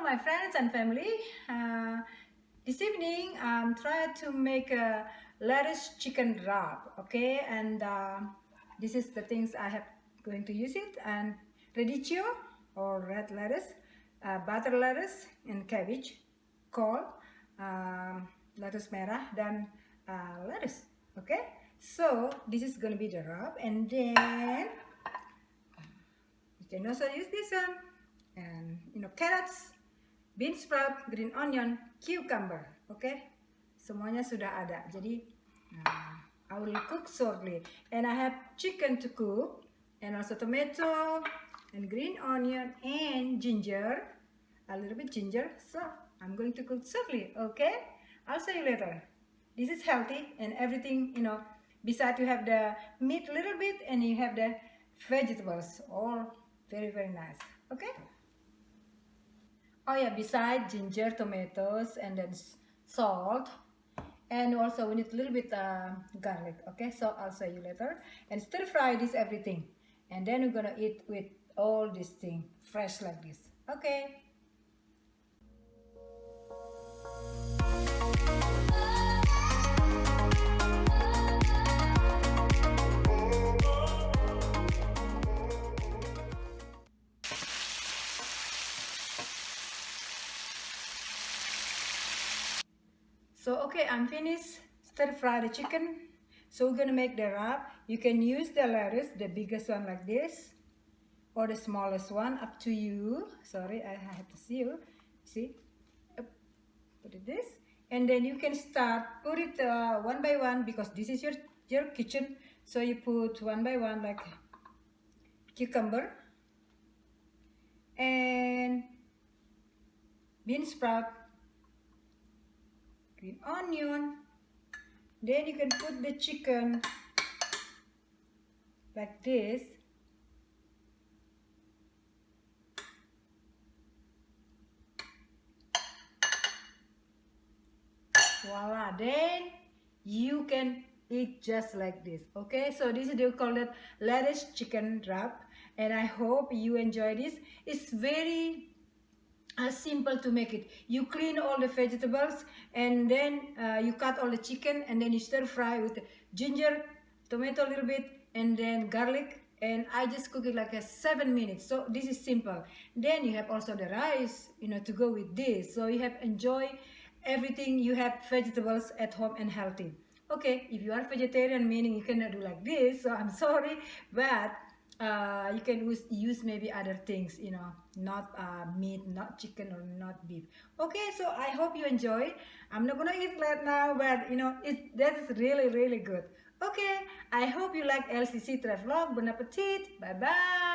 my friends and family. This evening I'm trying to make a lettuce chicken wrap, okay? And this is the things I have going to use it, and radicchio or red lettuce, butter lettuce, and cabbage, kol, lettuce merah, dan lettuce, okay? So this is gonna be the wrap, and then you can also use this one, and carrots, bean sprout, green onion, cucumber, okay? Semuanya sudah ada. Jadi I will cook shortly, and I have chicken to cook, and also tomato, and green onion, and ginger, a little bit ginger. So I'm going to cook shortly, okay? I'll see you later. This is healthy and everything, besides you have the meat a little bit and you have the vegetables, all very, very nice, okay? Oh yeah, besides ginger, tomatoes, and then salt, and also we need a little bit garlic, okay? So I'll show you later. And stir fry this everything, and then we're gonna eat with all this thing fresh like this, okay? So okay, I'm finished stir fry the chicken. So we're gonna make the wrap. You can use the lettuce, the biggest one like this, or the smallest one, up to you. Sorry, I have to see you. See, put it this, and then you can start put it one by one, because this is your kitchen. So you put one by one, like cucumber and bean sprout, green onion. Then you can put the chicken like this. Voila, then you can eat just like this, okay? So this is, they call it lettuce chicken wrap, and I hope you enjoy this. It's very simple to make it. You clean all the vegetables, and then you cut all the chicken, and then you stir fry with ginger, tomato a little bit, and then garlic, and I just cook it like 7 minutes. So this is simple. Then you have also the rice, to go with this. So you have enjoy everything. You have vegetables at home and healthy. Okay, if you are vegetarian, meaning you cannot do like this, so I'm sorry, but you can use maybe other things, not meat, not chicken, or not beef. Okay, so I hope you enjoy. I'm not gonna eat right now, but that is really, really good. Okay, I hope you like LCC Travel Vlog. Bon appetit. Bye bye.